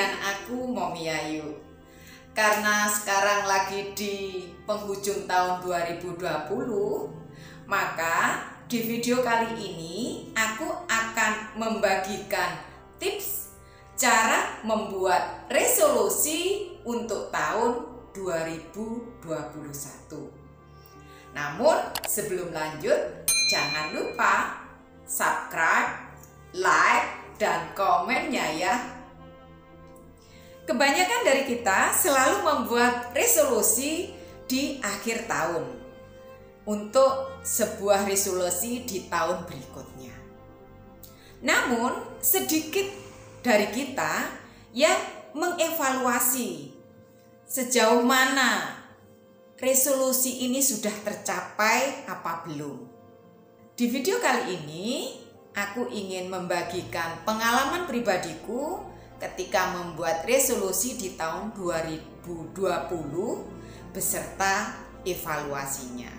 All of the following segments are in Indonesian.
dengan aku Momi Ayu. Karena sekarang lagi di penghujung tahun 2020, maka di video kali ini aku akan membagikan tips cara membuat resolusi untuk tahun 2021. Namun sebelum lanjut, jangan lupa subscribe, like, dan komennya ya. Kebanyakan dari kita selalu membuat resolusi di akhir tahun untuk sebuah resolusi di tahun berikutnya. Namun sedikit dari kita yang mengevaluasi sejauh mana resolusi ini sudah tercapai apa belum. Di video kali ini aku ingin membagikan pengalaman pribadiku ketika membuat resolusi di tahun 2020 beserta evaluasinya.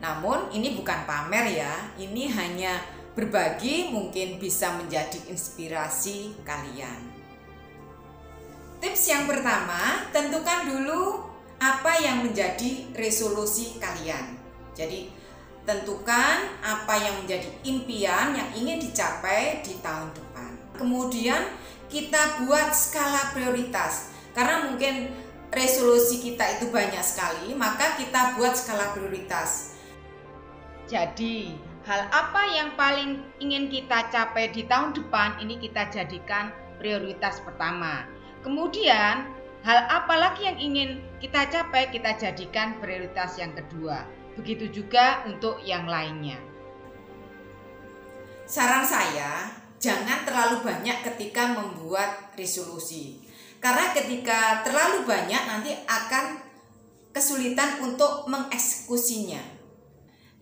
Namun ini bukan pamer ya, ini hanya berbagi, mungkin bisa menjadi inspirasi kalian. Tips yang pertama, tentukan dulu apa yang menjadi resolusi kalian. Jadi tentukan apa yang menjadi impian yang ingin dicapai di tahun depan. Kemudian kita buat skala prioritas. Karena mungkin resolusi kita itu banyak sekali, maka kita buat skala prioritas. Jadi, hal apa yang paling ingin kita capai di tahun depan ini kita jadikan prioritas pertama. Kemudian, hal apa lagi yang ingin kita capai kita jadikan prioritas yang kedua. Begitu juga untuk yang lainnya. Saran saya, jangan terlalu banyak ketika membuat resolusi. Karena ketika terlalu banyak nanti akan kesulitan untuk mengeksekusinya.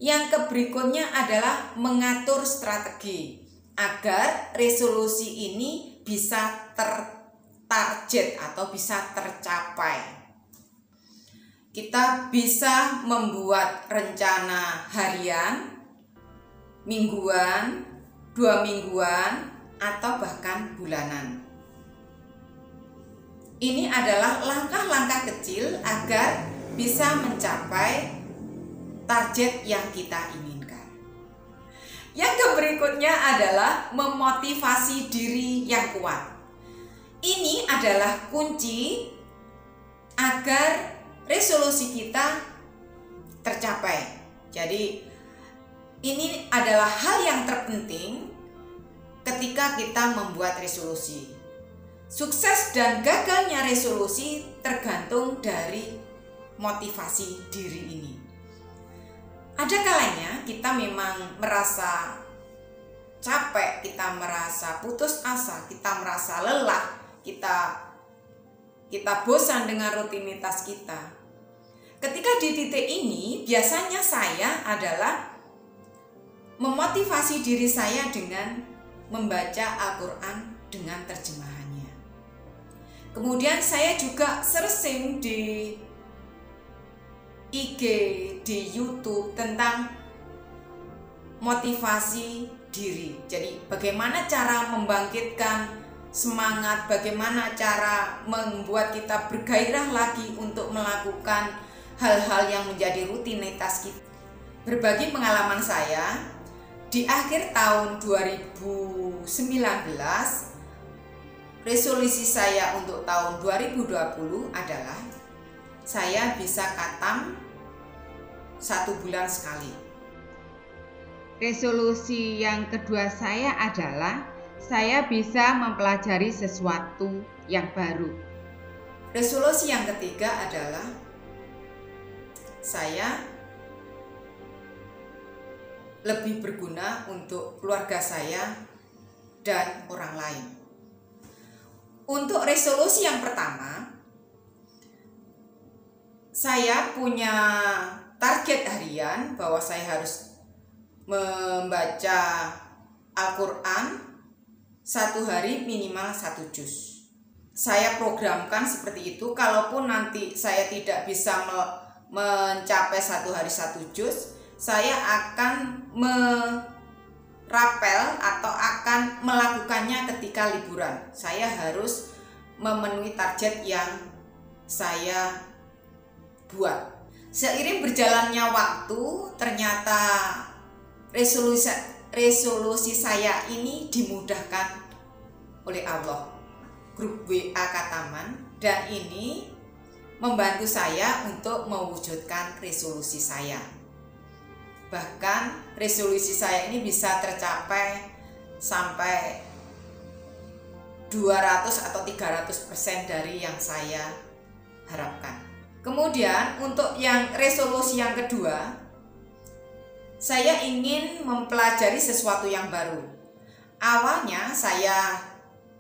Yang berikutnya adalah mengatur strategi agar resolusi ini bisa tertarget atau bisa tercapai. Kita bisa membuat rencana harian, mingguan, 2 mingguan, atau bahkan bulanan. Ini adalah langkah-langkah kecil agar bisa mencapai target yang kita inginkan. Yang berikutnya adalah memotivasi diri yang kuat. Ini adalah kunci agar resolusi kita tercapai. Jadi ini adalah hal yang terpenting ketika kita membuat resolusi. Sukses dan gagalnya resolusi tergantung dari motivasi diri ini. Ada kalanya kita memang merasa capek, kita merasa putus asa, kita merasa lelah, kita bosan dengan rutinitas kita. Ketika di titik ini, biasanya saya adalah memotivasi diri saya dengan membaca Al-Quran dengan terjemahannya. Kemudian saya juga searching di IG, di YouTube tentang motivasi diri. Jadi bagaimana cara membangkitkan semangat, bagaimana cara membuat kita bergairah lagi untuk melakukan hal-hal yang menjadi rutinitas kita. Berbagi pengalaman saya, di akhir tahun 2019, resolusi saya untuk tahun 2020 adalah saya bisa khatam 1 bulan sekali. Resolusi yang kedua saya adalah saya bisa mempelajari sesuatu yang baru. Resolusi yang ketiga adalah saya lebih berguna untuk keluarga saya dan orang lain. Untuk resolusi yang pertama, saya punya target harian bahwa saya harus membaca Al-Quran 1 hari minimal 1 juz. Saya programkan seperti itu. Kalaupun nanti saya tidak bisa mencapai 1 hari 1 juz, saya akan merapel atau akan melakukannya ketika liburan. Saya harus memenuhi target yang saya buat. Seiring berjalannya waktu, ternyata resolusi saya ini dimudahkan oleh Allah. Grup WA Kataman, dan ini membantu saya untuk mewujudkan resolusi saya. Bahkan resolusi saya ini bisa tercapai sampai 200 atau 300% dari yang saya harapkan. Kemudian untuk yang resolusi yang kedua, saya ingin mempelajari sesuatu yang baru. Awalnya saya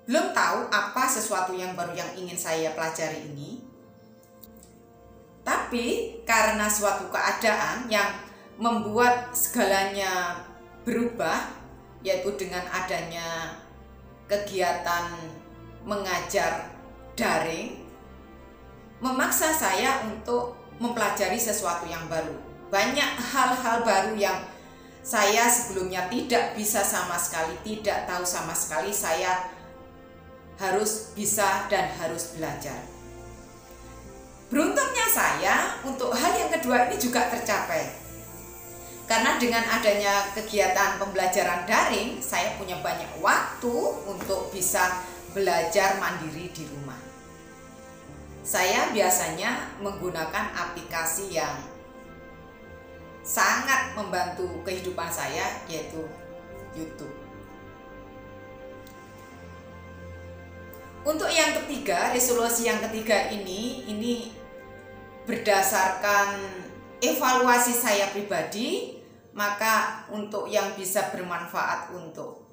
belum tahu apa sesuatu yang baru yang ingin saya pelajari ini. Tapi karena suatu keadaan yang membuat segalanya berubah, yaitu dengan adanya kegiatan mengajar daring, memaksa saya untuk mempelajari sesuatu yang baru. Banyak hal-hal baru yang saya sebelumnya tidak bisa sama sekali, tidak tahu sama sekali, saya harus bisa dan harus belajar. Beruntungnya saya untuk hal yang kedua ini juga tercapai. Karena dengan adanya kegiatan pembelajaran daring, saya punya banyak waktu untuk bisa belajar mandiri di rumah. Saya biasanya menggunakan aplikasi yang sangat membantu kehidupan saya, yaitu YouTube. Untuk yang ketiga, resolusi yang ketiga ini berdasarkan evaluasi saya pribadi, maka untuk yang bisa bermanfaat untuk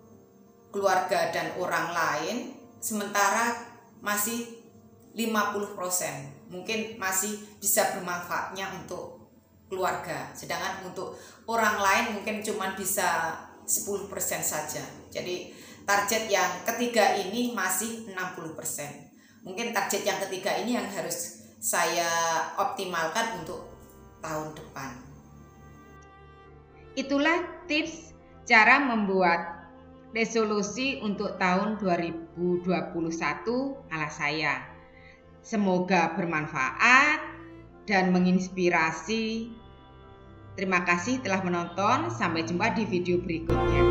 keluarga dan orang lain, sementara masih 50%, mungkin masih bisa bermanfaatnya untuk keluarga, sedangkan untuk orang lain mungkin cuma bisa 10% saja. Jadi target yang ketiga ini masih 60%. Mungkin target yang ketiga ini yang harus saya optimalkan untuk tahun depan. Itulah tips cara membuat resolusi untuk tahun 2021 ala saya. Semoga bermanfaat dan menginspirasi. Terima kasih telah menonton. Sampai jumpa di video berikutnya.